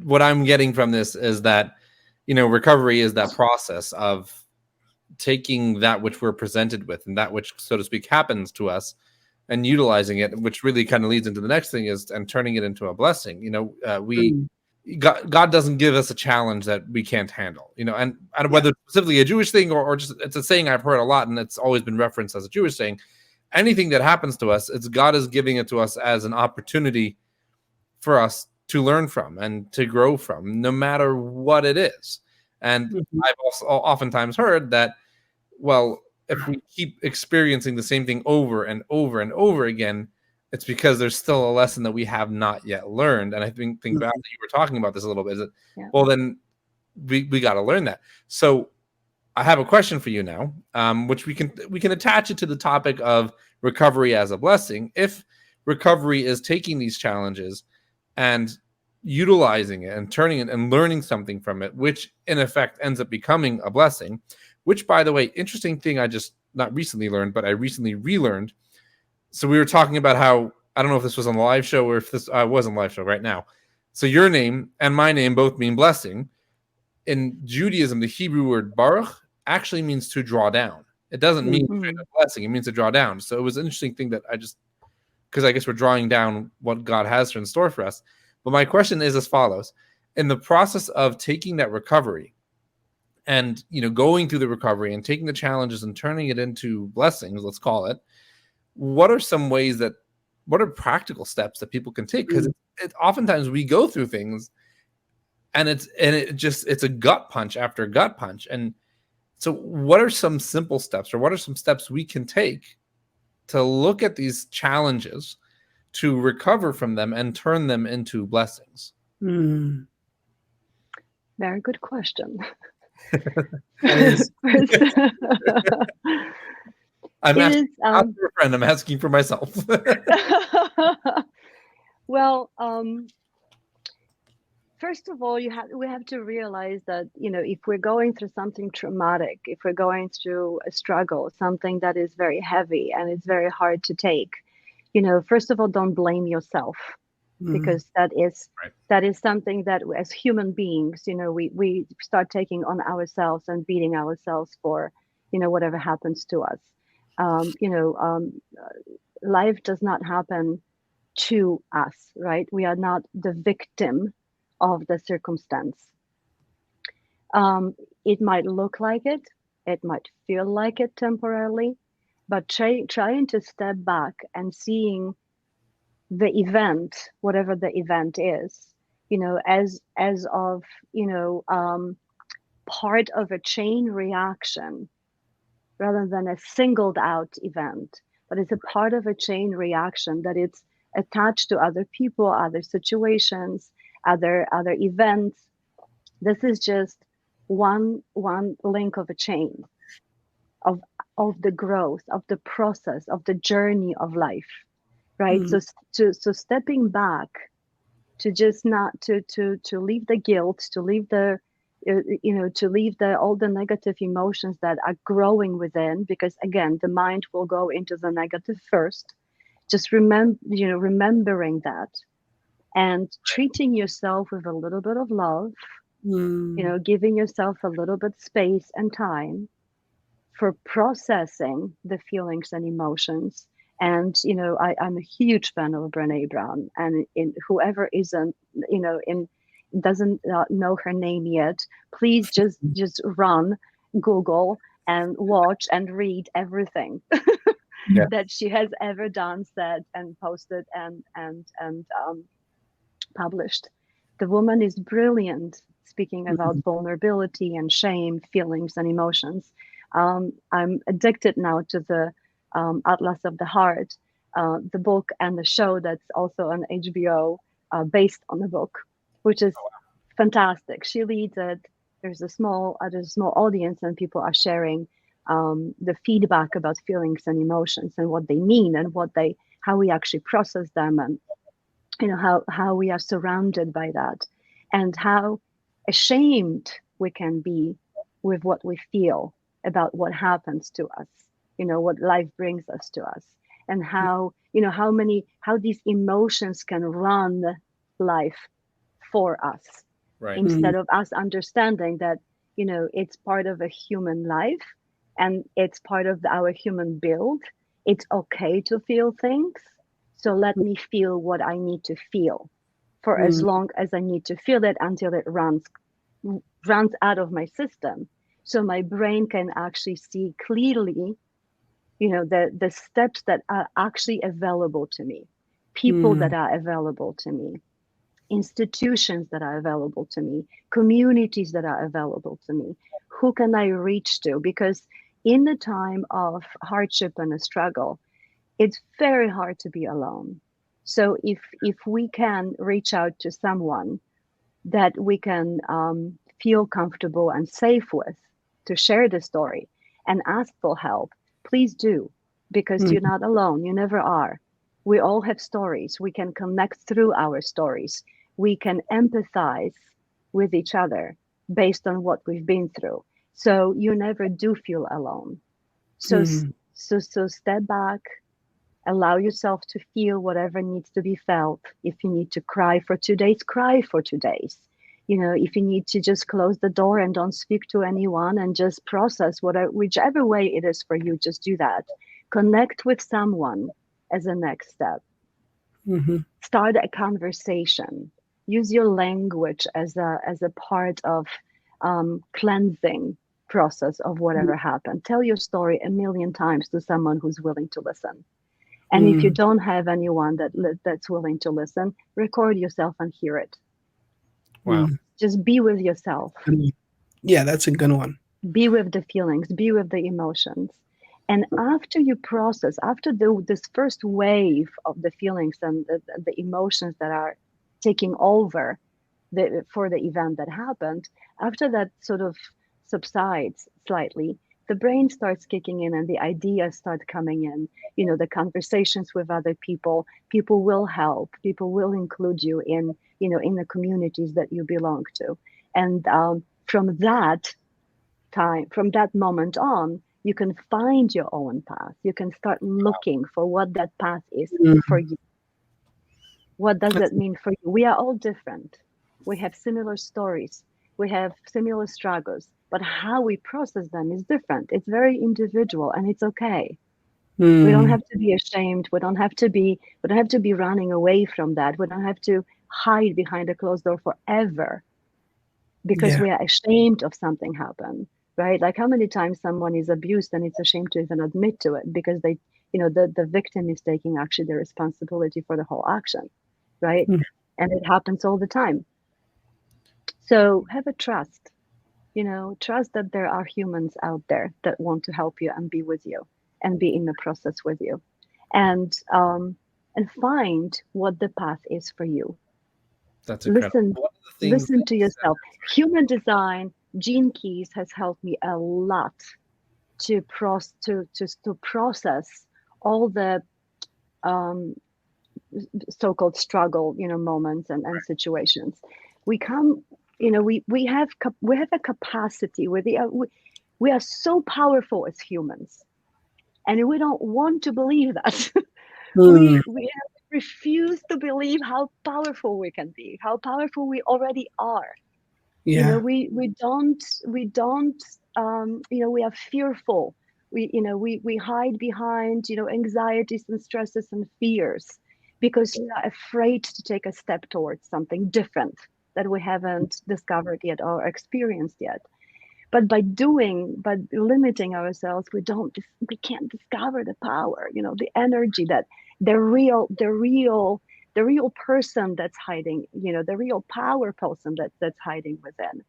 what I'm getting from this is that, recovery is that process of taking that which we're presented with and that which, so to speak, happens to us and utilizing it, which really kind of leads into the next thing is, and turning it into a blessing. God doesn't give us a challenge that we can't handle, and whether it's specifically a Jewish thing or just, it's a saying I've heard a lot and it's always been referenced as a Jewish saying. Anything that happens to us, it's God is giving it to us as an opportunity for us to learn from and to grow from, no matter what it is. And I've also oftentimes heard that, well, if we keep experiencing the same thing over and over and over again, it's because there's still a lesson that we have not yet learned. And I think about that you were talking about this a little bit. Is it, well, then we got to learn that. So I have a question for you now, which we can attach it to the topic of recovery as a blessing. If recovery is taking these challenges and utilizing it and turning it and learning something from it, which in effect ends up becoming a blessing, which, by the way, interesting thing I just not recently learned, but I recently relearned. So we were talking about how, I don't know if this was on the live show or if this was on the live show right now. So your name and my name both mean blessing. In Judaism, the Hebrew word baruch actually means to draw down. It doesn't mean blessing. It means to draw down. So it was an interesting thing that because I guess we're drawing down what God has in store for us. But my question is as follows. In the process of taking that recovery and, going through the recovery and taking the challenges and turning it into blessings, let's call it, what are some ways what are practical steps that people can take? Because oftentimes we go through things and it's a gut punch after gut punch. And so what are some simple steps, or what are some steps we can take to look at these challenges, to recover from them and turn them into blessings? Very good question. I'm asking not for a friend, I'm asking for myself. Well, first of all, we have to realize that, if we're going through something traumatic, if we're going through a struggle, something that is very heavy and it's very hard to take, first of all, don't blame yourself, because that is something that as human beings, we start taking on ourselves and beating ourselves for, whatever happens to us. Life does not happen to us, right? We are not the victim of the circumstance. It might look like it might feel like it temporarily, but trying to step back and seeing the event, whatever the event is, as of, part of a chain reaction rather than a singled out event, but it's a part of a chain reaction that it's attached to other people, other situations, other events. This is just one link of a chain of the growth, of the process, of the journey of life, right? So stepping back, to just not to leave the guilt, to leave the to leave all the negative emotions that are growing within, because again, the mind will go into the negative first. Just remembering that, and treating yourself with a little bit of love, giving yourself a little bit space and time for processing the feelings and emotions. And I'm a huge fan of Brene Brown, and whoever isn't, doesn't know her name yet, please just run, Google, and watch and read everything that she has ever done, said, and posted, and published. The woman is brilliant, speaking about vulnerability and shame, feelings and emotions. I'm addicted now to the Atlas of the Heart, the book and the show that's also on HBO, based on the book, which is fantastic. She leads it. There's a small audience, and people are sharing the feedback about feelings and emotions and what they mean and how we actually process them, and how we are surrounded by that, and how ashamed we can be with what we feel about what happens to us, what life brings us to us, and how these emotions can run life for us, Right. instead of us understanding that, it's part of a human life and it's part of our human build. It's okay to feel things. So let me feel what I need to feel for as long as I need to feel it until it runs out of my system. So my brain can actually see clearly, the steps that are actually available to me, people that are available to me, institutions that are available to me, communities that are available to me. Who can I reach to? Because in the time of hardship and a struggle, it's very hard to be alone. So if we can reach out to someone that we can feel comfortable and safe with to share the story and ask for help, please do, because you're not alone. You never are. We all have stories. We can connect through our stories. We can empathize with each other based on what we've been through. So you never do feel alone. So, so step back, allow yourself to feel whatever needs to be felt. If you need to cry for 2 days, cry for 2 days. If you need to just close the door and don't speak to anyone and just process whichever way it is for you, just do that. Connect with someone as a next step. Start a conversation. Use your language as a part of cleansing process of whatever happened. Tell your story a million times to someone who's willing to listen. And if you don't have anyone that's willing to listen, record yourself and hear it. Wow. Just be with yourself. Yeah, that's a good one. Be with the feelings, be with the emotions. And after you process, after this first wave of the feelings and the emotions that are taking over for the event that happened, after that sort of subsides slightly, the brain starts kicking in and the ideas start coming in. The conversations with other people will help, people will include you in the communities that you belong to. And from that moment on, you can find your own path. You can start looking for what that path is for you. What does that mean for you? We are all different. We have similar stories. We have similar struggles, but how we process them is different. It's very individual, and it's okay. We don't have to be ashamed. We don't have to be running away from that. We don't have to hide behind a closed door forever because we are ashamed of something happened, right? Like how many times someone is abused and it's ashamed to even admit to it because they, the victim is taking actually the responsibility for the whole action, right? And it happens all the time. So have a trust, trust that there are humans out there that want to help you and be with you and be in the process with you, and find what the path is for you. That's incredible. Listen to yourself. Human design, Gene Keys has helped me a lot to process all the so-called struggle, moments and situations. We come, we have a capacity where we are so powerful as humans, and we don't want to believe that. We refuse to believe how powerful we can be, how powerful we already are. We don't we are fearful. We hide behind anxieties and stresses and fears because we are afraid to take a step towards something different that we haven't discovered yet or experienced yet. But by limiting ourselves, we can't discover the power, the energy, that the real person that's hiding, the real power person that's hiding within.